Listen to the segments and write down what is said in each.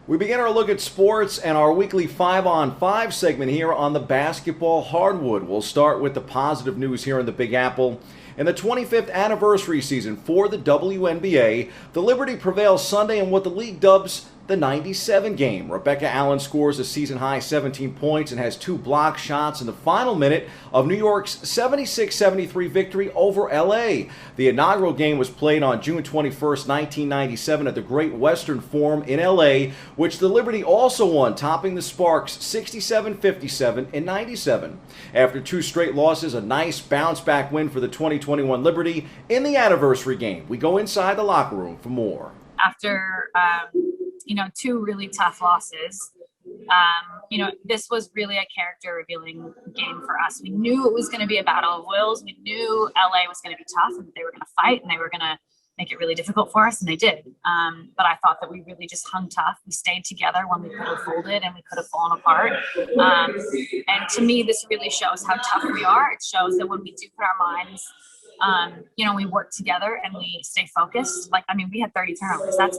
We begin our look at sports and our weekly 5-on-5 segment here on the basketball hardwood. We'll start with the positive news here in the Big Apple. In the 25th anniversary season for the WNBA, the Liberty prevails Sunday in what the league dubs the 97 game. Rebecca Allen scores a season-high 17 points and has 2 block shots in the final minute of New York's 76-73 victory over LA. The inaugural game was played on June 21st, 1997 at the Great Western Forum in LA, which the Liberty also won, topping the Sparks 67-57 in 97. After 2 straight losses, a nice bounce-back win for the 2021 Liberty in the anniversary game. We go inside the locker room for more. After 2 really tough losses, this was really a character revealing game for us. We knew it was going to be a battle of wills. We knew LA was going to be tough and they were going to fight and they were going to make it really difficult for us, and they did. But I thought that we really just hung tough. We stayed together when we could have folded and we could have fallen apart. And to me, this really shows how tough we are. It shows that when we do put our minds we work together and we stay focused. We had 30 turnovers. That's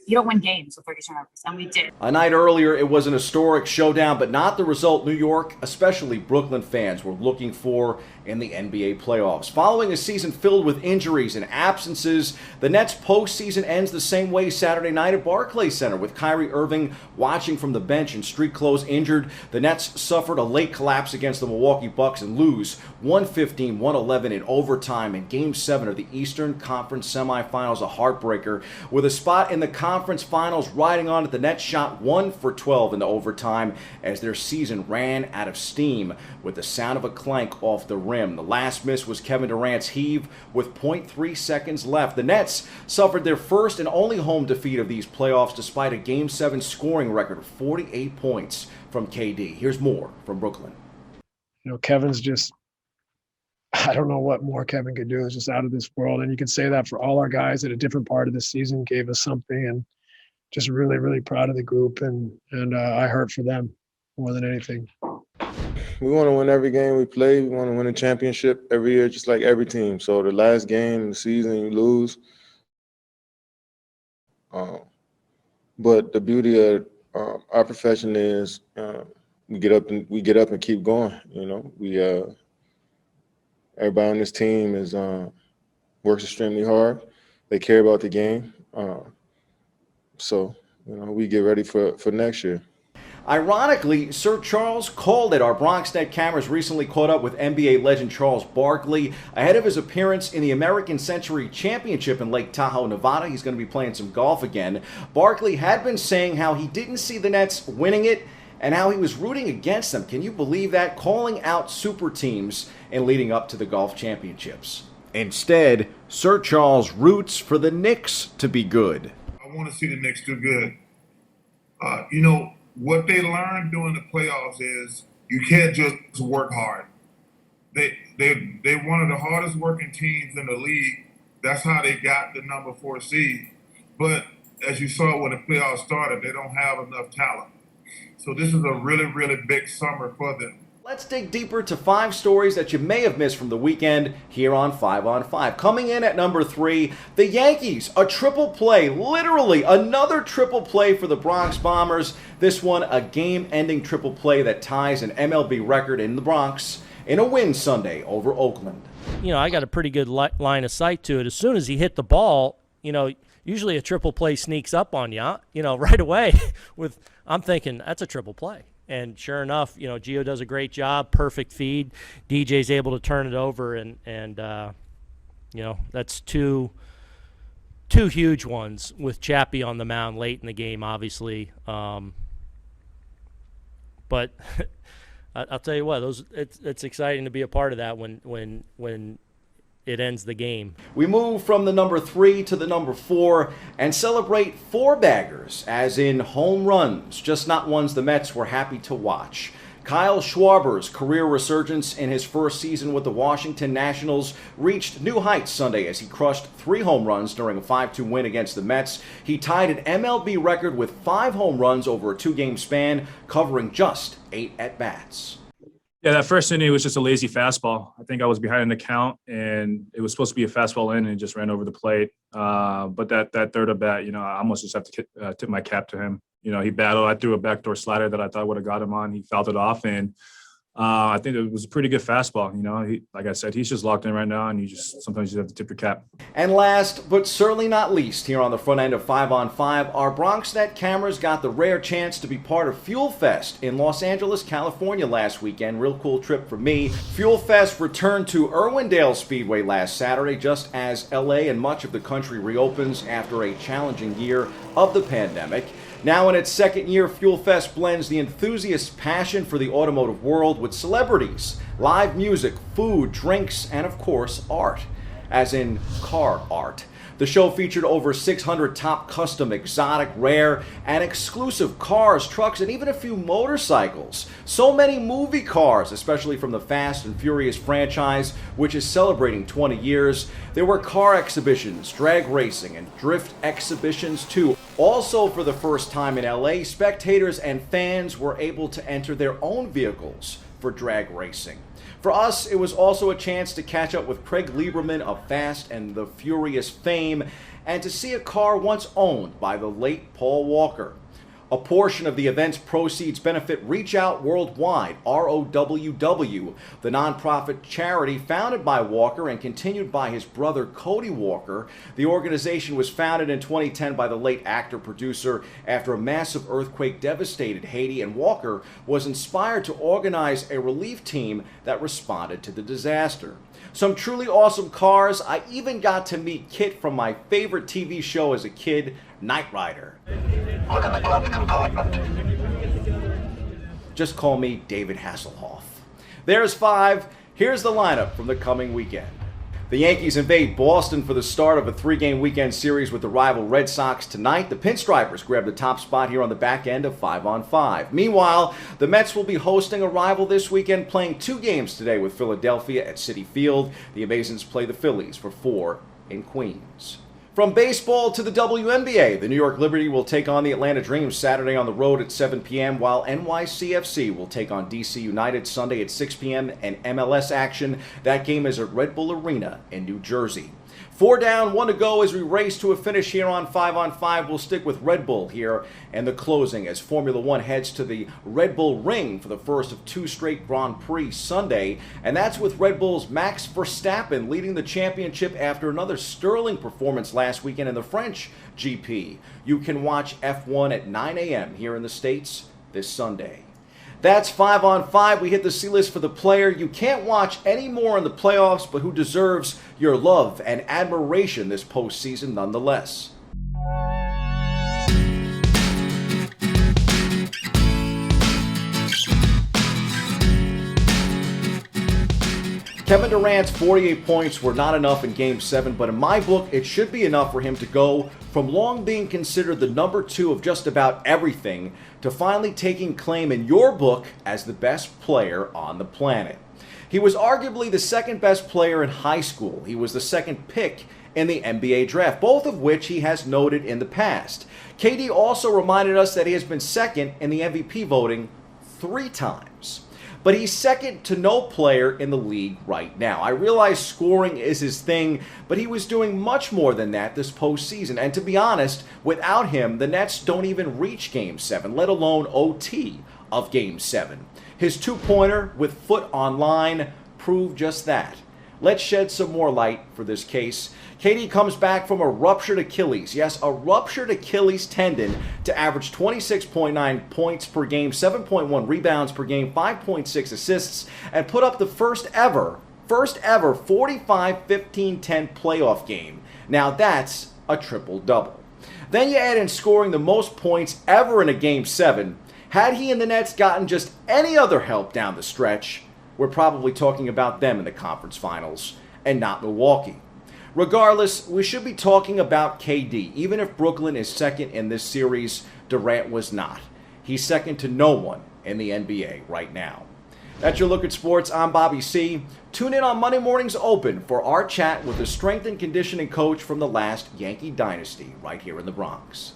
you don't win games with 30 turnovers, and we did. A night earlier, it was an historic showdown, but not the result New York, especially Brooklyn fans, were looking for in the NBA playoffs. Following a season filled with injuries and absences, the Nets' postseason ends the same way Saturday night at Barclays Center, with Kyrie Irving watching from the bench in street clothes injured. The Nets suffered a late collapse against the Milwaukee Bucks and lose 115-111 in overtime in Game 7 of the Eastern Conference semifinals, a heartbreaker. With a spot in the conference finals riding on it, the Nets shot 1 for 12 in the overtime as their season ran out of steam with the sound of a clank off the rim. The last miss was Kevin Durant's heave with 0.3 seconds left. The Nets suffered their first and only home defeat of these playoffs despite a Game 7 scoring record of 48 points from KD. Here's more from Brooklyn. Kevin's just, I don't know what more Kevin could do. It's just out of this world. And you can say that for all our guys at a different part of the season, gave us something, and just really, really proud of the group. And I hurt for them more than anything. We want to win every game we play. We want to win a championship every year, just like every team. So the last game of the season, you lose. But the beauty of our profession is we get up and keep going. Everybody on this team works extremely hard. They care about the game. So we get ready for next year. Ironically, Sir Charles called it. Our BronxNet cameras recently caught up with NBA legend Charles Barkley ahead of his appearance in the American Century Championship in Lake Tahoe, Nevada. He's going to be playing some golf again. Barkley had been saying how he didn't see the Nets winning it and how he was rooting against them. Can you believe that? Calling out super teams and leading up to the golf championships. Instead, Sir Charles roots for the Knicks to be good. I want to see the Knicks do good. What they learned during the playoffs is you can't just work hard. They're one of the hardest working teams in the league. That's how they got the number 4 seed. But as you saw when the playoffs started, they don't have enough talent. So this is a really, really big summer for them. Let's dig deeper to 5 stories that you may have missed from the weekend here on 5-on-5. Coming in at number 3, the Yankees, a triple play, literally another triple play for the Bronx Bombers. This one, a game-ending triple play that ties an MLB record in the Bronx in a win Sunday over Oakland. I got a pretty good line of sight to it. As soon as he hit the ball, usually a triple play sneaks up on you, right away. I'm thinking that's a triple play. And sure enough, Gio does a great job, perfect feed. DJ's able to turn it over, and that's two huge ones with Chappie on the mound late in the game, obviously. But I'll tell you what, it's exciting to be a part of that when it ends the game. We move from the number 3 to the number 4 and celebrate 4-baggers, as in home runs, just not ones the Mets were happy to watch. Kyle Schwarber's career resurgence in his first season with the Washington Nationals reached new heights Sunday as he crushed 3 home runs during a 5-2 win against the Mets. He tied an MLB record with 5 home runs over a 2-game span, covering just 8 at-bats. Yeah, that first inning was just a lazy fastball. I think I was behind in the count, and it was supposed to be a fastball in, and it just ran over the plate. But that third at bat, I almost just have to tip my cap to him. He battled. I threw a backdoor slider that I thought would have got him on. He fouled it off, and I think it was a pretty good fastball. Like I said, he's just locked in right now, and sometimes you have to tip your cap. And last, but certainly not least, here on the front end of 5 on 5, our BronxNet cameras got the rare chance to be part of FuelFest in Los Angeles, California last weekend. Real cool trip for me. FuelFest returned to Irwindale Speedway last Saturday, just as LA and much of the country reopens after a challenging year of the pandemic. Now in its second year, FuelFest blends the enthusiast's passion for the automotive world with celebrities, live music, food, drinks, and of course, art, as in car art. The show featured over 600 top custom, exotic, rare, and exclusive cars, trucks, and even a few motorcycles. So many movie cars, especially from the Fast and Furious franchise, which is celebrating 20 years. There were car exhibitions, drag racing, and drift exhibitions too. Also, for the first time in LA, spectators and fans were able to enter their own vehicles for drag racing. For us, it was also a chance to catch up with Craig Lieberman of Fast and the Furious fame and to see a car once owned by the late Paul Walker. A portion of the event's proceeds benefit Reach Out Worldwide, ROWW, the nonprofit charity founded by Walker and continued by his brother Cody Walker. The organization was founded in 2010 by the late actor-producer after a massive earthquake devastated Haiti, and Walker was inspired to organize a relief team that responded to the disaster. Some truly awesome cars. I even got to meet Kit from my favorite TV show as a kid, Knight Rider. Look in the glove compartment. Just call me David Hasselhoff. There's 5. Here's the lineup from the coming weekend. The Yankees invade Boston for the start of a 3-game weekend series with the rival Red Sox tonight. The Pinstripers grab the top spot here on the back end of 5 on 5. Meanwhile, the Mets will be hosting a rival this weekend, playing 2 games today with Philadelphia at Citi Field. The Amazons play the Phillies for 4 in Queens. From baseball to the WNBA, the New York Liberty will take on the Atlanta Dream Saturday on the road at 7 p.m., while NYCFC will take on DC United Sunday at 6 p.m. and MLS action. That game is at Red Bull Arena in New Jersey. 4 down, 1 to go as we race to a finish here on 5 on 5. We'll stick with Red Bull here and the closing as Formula One heads to the Red Bull Ring for the first of 2 straight Grand Prix Sunday. And that's with Red Bull's Max Verstappen leading the championship after another sterling performance last weekend in the French GP. You can watch F1 at 9 a.m. here in the States this Sunday. That's 5 on 5. We hit the C-list for the player you can't watch any more in the playoffs, but who deserves your love and admiration this postseason nonetheless. Kevin Durant's 48 points were not enough in Game 7, but in my book, it should be enough for him to go from long being considered the number 2 of just about everything to finally taking claim in your book as the best player on the planet. He was arguably the second best player in high school. He was the second pick in the NBA draft, both of which he has noted in the past. KD also reminded us that he has been second in the MVP voting 3 times. But he's second to no player in the league right now. I realize scoring is his thing, but he was doing much more than that this postseason. And to be honest, without him, the Nets don't even reach Game 7, let alone OT of Game 7. His 2-pointer with foot on line proved just that. Let's shed some more light for this case. KD comes back from a ruptured Achilles, yes, a ruptured Achilles tendon, to average 26.9 points per game, 7.1 rebounds per game, 5.6 assists, and put up the first ever 45-15-10 playoff game. Now that's a triple-double. Then you add in scoring the most points ever in a Game 7. Had he and the Nets gotten just any other help down the stretch, we're probably talking about them in the conference finals and not Milwaukee. Regardless, we should be talking about KD. Even if Brooklyn is second in this series, Durant was not. He's second to no one in the NBA right now. That's your look at sports. I'm Bobby C. Tune in on Monday Mornings Open for our chat with the strength and conditioning coach from the last Yankee dynasty right here in the Bronx.